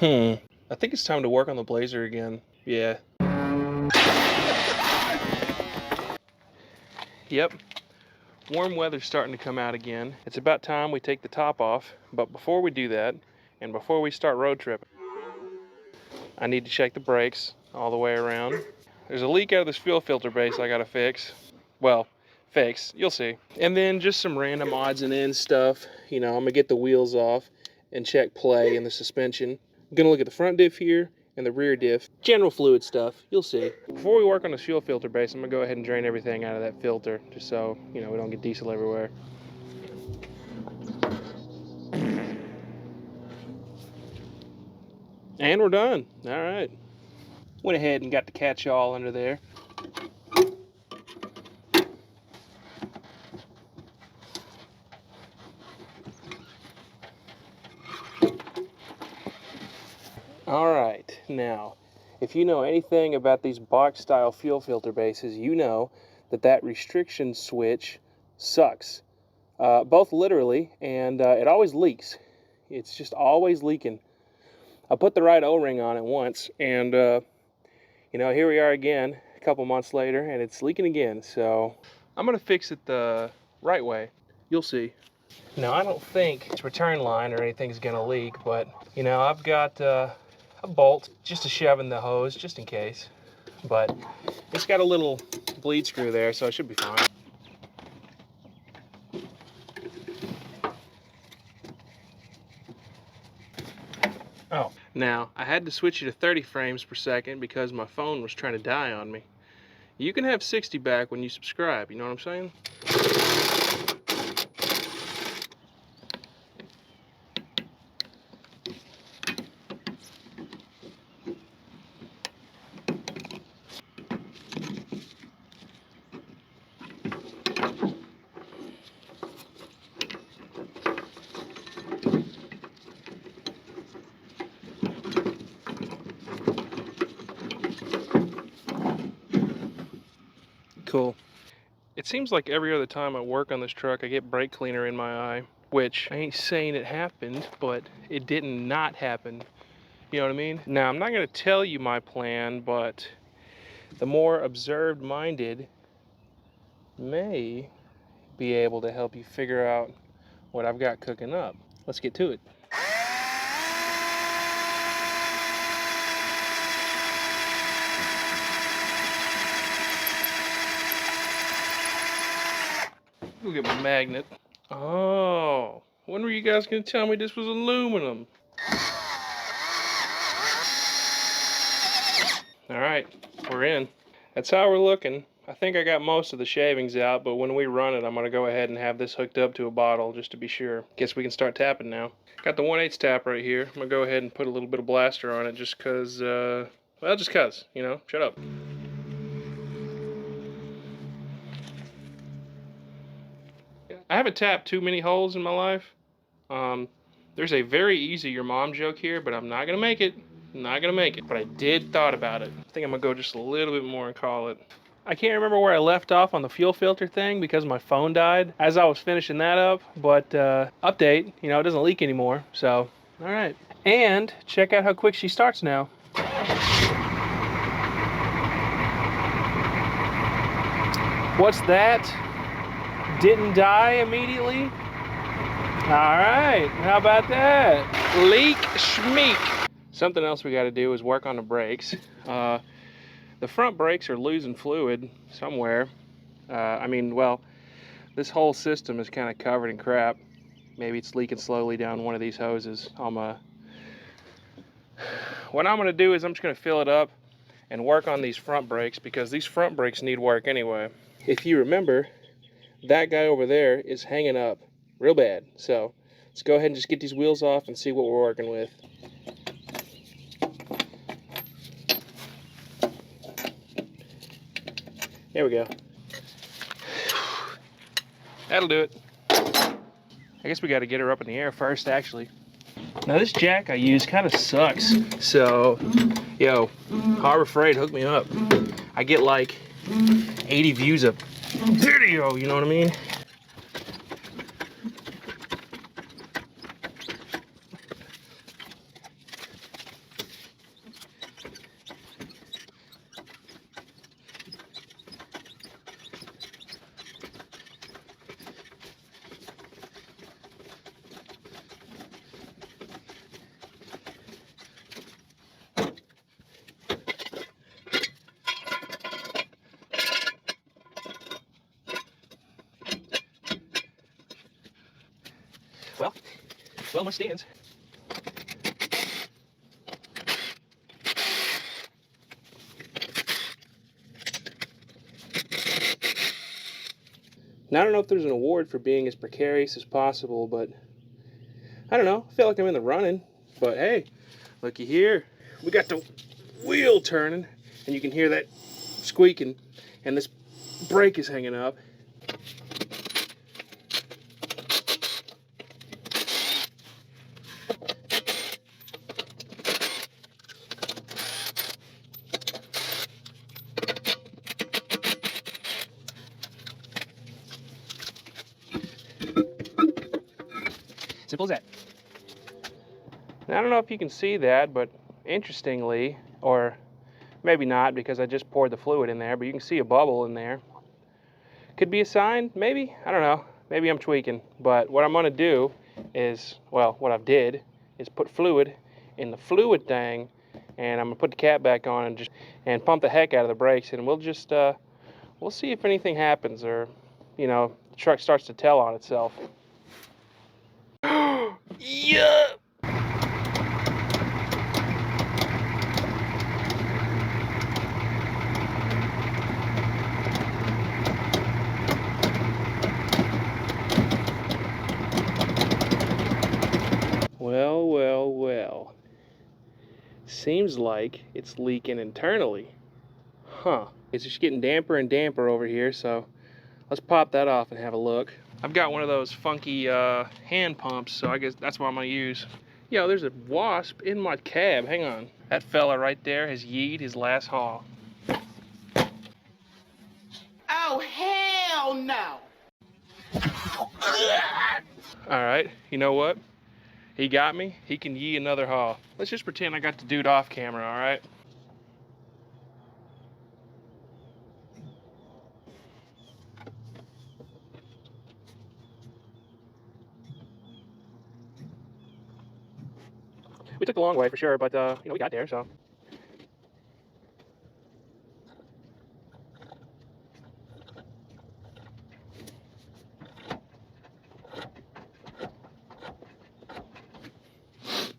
I think it's time to work on the Blazer again. Yeah. Yep. Warm weather's starting to come out again. It's about time we take the top off, but before we do that, and before we start road tripping, I need to check the brakes all the way around. There's a leak out of this fuel filter base I gotta fix. Well, fix, you'll see. And then just some random odds and ends stuff. You know, I'm gonna get the wheels off and check play in the suspension. I'm gonna look at the front diff here and the rear diff. General fluid stuff, you'll see. Before we work on this fuel filter base, I'm gonna go ahead and drain everything out of that filter, just so, you know, we don't get diesel everywhere. And we're done. All right. Went ahead and got the catch-all under there. All right, now, if you know anything about these box-style fuel filter bases, you know that restriction switch sucks, both literally, and it always leaks. It's just always leaking. I put the right O-ring on it once, and you know, here we are again a couple months later, and it's leaking again. So I'm gonna fix it the right way. You'll see. Now, I don't think its return line or anything's gonna leak, but you know, I've got a bolt just to shove in the hose just in case, but it's got a little bleed screw there, so it should be fine. Oh, now I had to switch it to 30 frames per second because my phone was trying to die on me. You can have 60 back when you subscribe, you know what I'm saying? Cool. It seems like every other time I work on this truck, I get brake cleaner in my eye, which I ain't saying it happened, but it didn't not happen. You know what I mean? Now, I'm not going to tell you my plan, but the more observed-minded may be able to help you figure out what I've got cooking up. Let's get to it. Go get my magnet. Oh, when were you guys going to tell me this was aluminum? All right, we're in. That's how we're looking. I think I got most of the shavings out, but when we run it, I'm going to go ahead and have this hooked up to a bottle just to be sure. Guess we can start tapping now. Got the 1/8 tap right here. I'm going to go ahead and put a little bit of blaster on it just because, well, just because, you know, shut up. I haven't tapped too many holes in my life. There's a very easy your mom joke here, but I'm not going to make it. I'm not going to make it, but I did thought about it. I think I'm going to go just a little bit more and call it. I can't remember where I left off on the fuel filter thing because my phone died as I was finishing that up, but update, you know, it doesn't leak anymore, so, all right. And check out how quick she starts now. What's that? Didn't die immediately? All right, how about that? Leak schmeek. Something else we got to do is work on the brakes. The front brakes are losing fluid somewhere. I mean, well, this whole system is kind of covered in crap. Maybe it's leaking slowly down one of these hoses. What I'm gonna do is I'm just gonna fill it up and work on these front brakes because these front brakes need work anyway. If you remember, that guy over there is hanging up real bad. So let's go ahead and just get these wheels off and see what we're working with. There we go. That'll do it. I guess we got to get her up in the air first, actually. Now this jack I use kind of sucks. So, yo, Harbor Freight, hook me up. I get like 80 views a video, you know what I mean? so much stands. Now, I don't know if there's an award for being as precarious as possible, but I don't know. I feel like I'm in the running. But hey, looky here. We got the wheel turning, and you can hear that squeaking, and this brake is hanging up. Simple as that. Now, I don't know if you can see that, but interestingly, or maybe not because I just poured the fluid in there, but you can see a bubble in there. Could be a sign, maybe? I don't know. Maybe I'm tweaking. But what I'm going to do is, well, what I've did is put fluid in the fluid thing, and I'm going to put the cap back on and pump the heck out of the brakes, and we'll just, we'll see if anything happens or, you know, the truck starts to tell on itself. Yeah! Well, well, well. Seems like it's leaking internally. Huh. It's just getting damper and damper over here, so let's pop that off and have a look. I've got one of those funky hand pumps, so I guess that's what I'm gonna use. Yo, there's a wasp in my cab. Hang on. That fella right there has yeed his last haul. Oh, hell no! All right, you know what? He got me. He can yee another haul. Let's just pretend I got the dude off camera, all right? We took the long way for sure, but you know, we got there, so.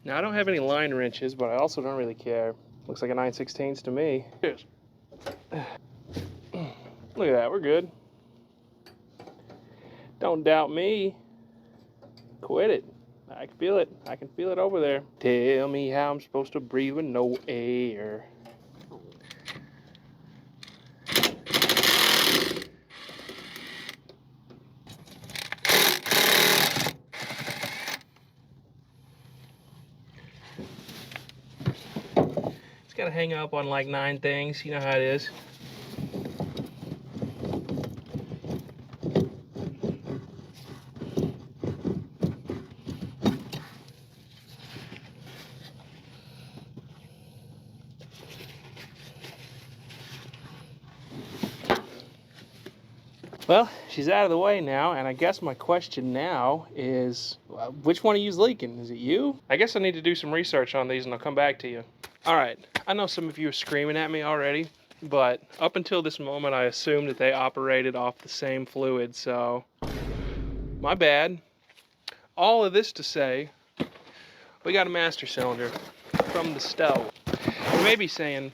Now, I don't have any line wrenches, but I also don't really care. Looks like a 9/16 to me. Cheers. Look at that, we're good. Don't doubt me. Quit it. I can feel it. I can feel it over there. Tell me how I'm supposed to breathe with no air. It's got to hang up on like 9 things. You know how it is. Well, she's out of the way now, and I guess my question now is, which one of you's leaking? Is it you? I guess I need to do some research on these, and I'll come back to you. All right, I know some of you are screaming at me already, but up until this moment, I assumed that they operated off the same fluid, so my bad. All of this to say, we got a master cylinder from the stove. You may be saying,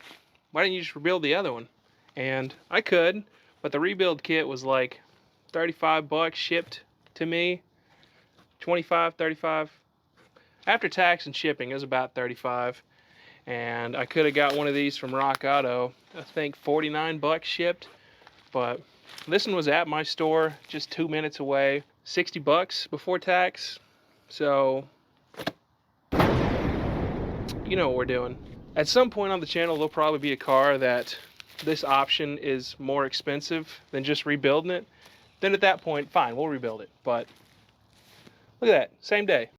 why didn't you just rebuild the other one? And I could, but the rebuild kit was like 35 bucks shipped to me. 25, 35. After tax and shipping, it was about 35. And I could have got one of these from Rock Auto, I think 49 bucks shipped. But this one was at my store, just 2 minutes away. 60 bucks before tax. So, you know what we're doing. At some point on the channel, there'll probably be a car that this option is more expensive than just rebuilding it. Then at that point, fine, we'll rebuild it. But look at that, same day.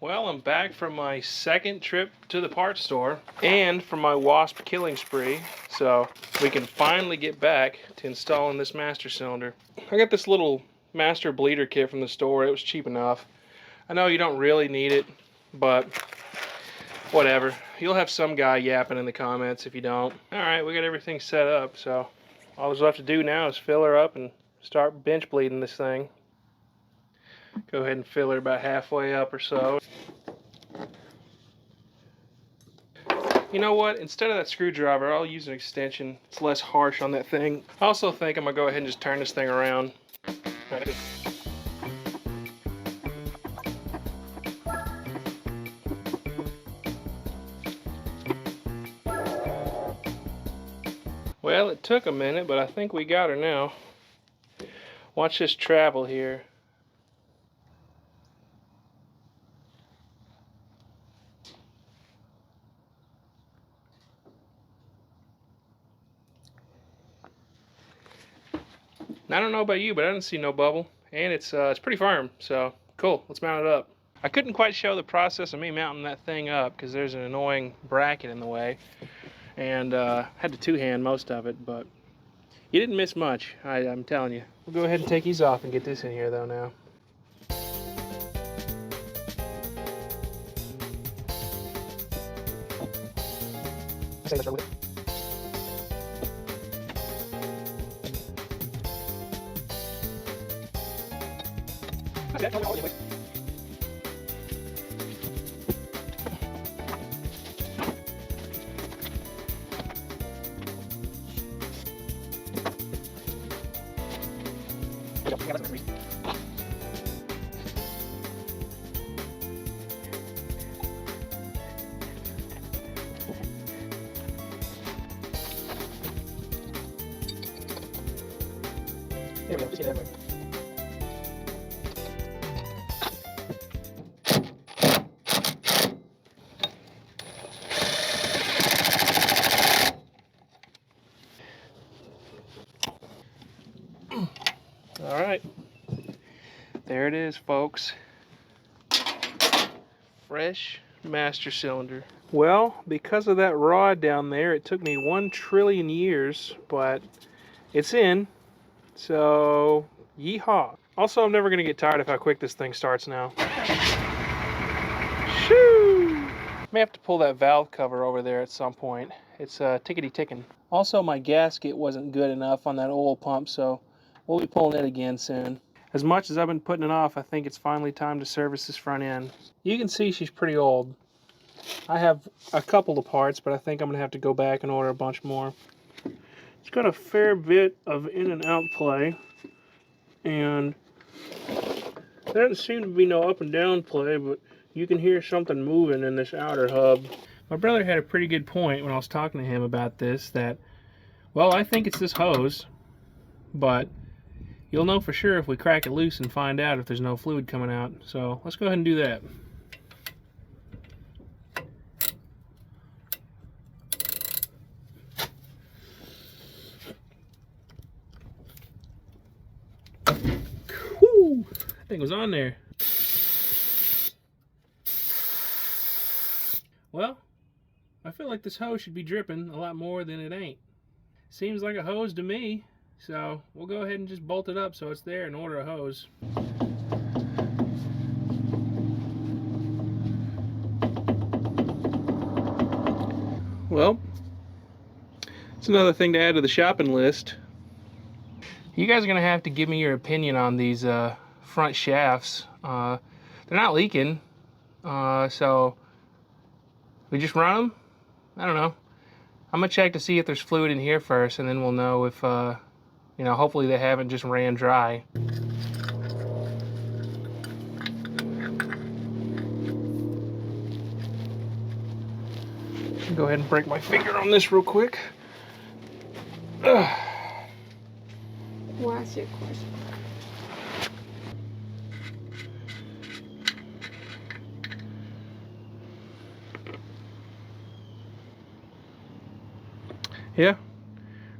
Well, I'm back from my second trip to the parts store and from my WASP killing spree. So we can finally get back to installing this master cylinder. I got this little master bleeder kit from the store. It was cheap enough. I know you don't really need it, but whatever. You'll have some guy yapping in the comments if you don't. Alright, we got everything set up, so all there's left to do now is fill her up and start bench bleeding this thing. Go ahead and fill her about halfway up or so. You know what? Instead of that screwdriver, I'll use an extension. It's less harsh on that thing. I also think I'm gonna go ahead and just turn this thing around. Well, it took a minute, but I think we got her now. Watch this travel here. I don't know about you, but I didn't see no bubble, and it's pretty firm. So cool. Let's mount it up. I couldn't quite show the process of me mounting that thing up because there's an annoying bracket in the way, and had to two-hand most of it. But you didn't miss much. I'm telling you. We'll go ahead and take these off and get this in here though now. There we go, just get that way. All right, there it is, folks. Fresh master cylinder. Well, because of that rod down there, it took me 1 trillion years, but it's in, so yeehaw. Also, I'm never gonna get tired of how quick this thing starts now. Shoo! May have to pull that valve cover over there at some point. It's tickety ticking. Also, my gasket wasn't good enough on that oil pump, so we'll be pulling it again soon. As much as I've been putting it off, I think it's finally time to service this front end. You can see she's pretty old. I have a couple of parts, but I think I'm gonna have to go back and order a bunch more. It's got a fair bit of in and out play, and there doesn't seem to be no up and down play, but you can hear something moving in this outer hub. My brother had a pretty good point when I was talking to him about this, that, well, I think it's this hose, but you'll know for sure if we crack it loose and find out if there's no fluid coming out. So let's go ahead and do that. Whoo! That thing was on there. Well, I feel like this hose should be dripping a lot more than it ain't. Seems like a hose to me, so we'll go ahead and just bolt it up so it's there and order a hose. Well, it's another thing to add to the shopping list. You guys are gonna have to give me your opinion on these front shafts. They're not leaking, so we just run them? I don't know. I'm gonna check to see if there's fluid in here first, and then we'll know if, you know, hopefully they haven't just ran dry. Go ahead and break my finger on this real quick. What's your question? Yeah,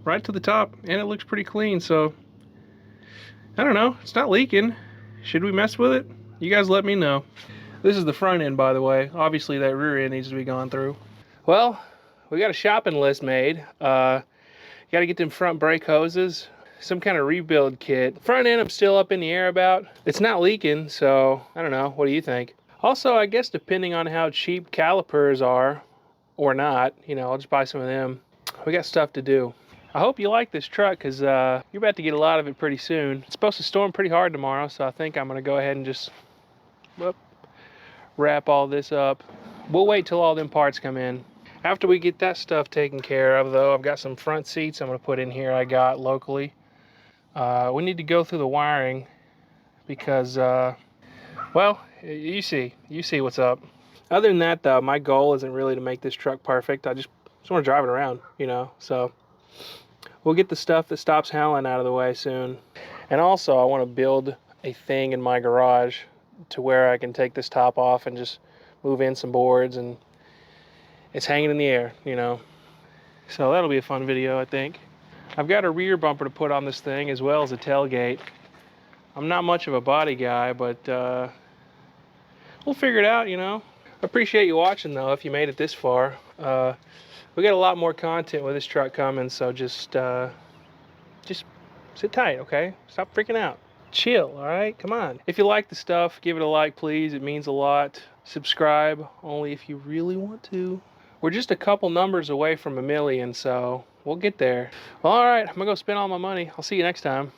right to the top, and it looks pretty clean, so I don't know, it's not leaking. Should we mess with it? You guys let me know. This is the front end, by the way. Obviously that rear end needs to be gone through. Well, we got a shopping list made. You gotta get them front brake hoses, some kind of rebuild kit. Front end I'm still up in the air about. It's not leaking, so I don't know, what do you think? Also, I guess depending on how cheap calipers are or not, you know, I'll just buy some of them. We got stuff to do. I hope you like this truck, because you're about to get a lot of it pretty soon. It's supposed to storm pretty hard tomorrow, so I think I'm going to go ahead and just wrap all this up. We'll wait till all them parts come in. After we get that stuff taken care of, though, I've got some front seats I'm going to put in here I got locally. We need to go through the wiring because, well, you see what's up. Other than that, though, my goal isn't really to make this truck perfect. I just want to drive it around, you know. So we'll get the stuff that stops howling out of the way soon. And also, I want to build a thing in my garage to where I can take this top off and just move in some boards, and it's hanging in the air, you know. So that'll be a fun video, I think. I've got a rear bumper to put on this thing as well as a tailgate. I'm not much of a body guy, but we'll figure it out, you know. I appreciate you watching, though, if you made it this far. We got a lot more content with this truck coming, so just sit tight, okay? Stop freaking out. Chill, all right? Come on. If you like the stuff, give it a like, please. It means a lot. Subscribe, only if you really want to. We're just a couple numbers away from 1 million, so we'll get there. Well, all right, I'm gonna go spend all my money. I'll see you next time.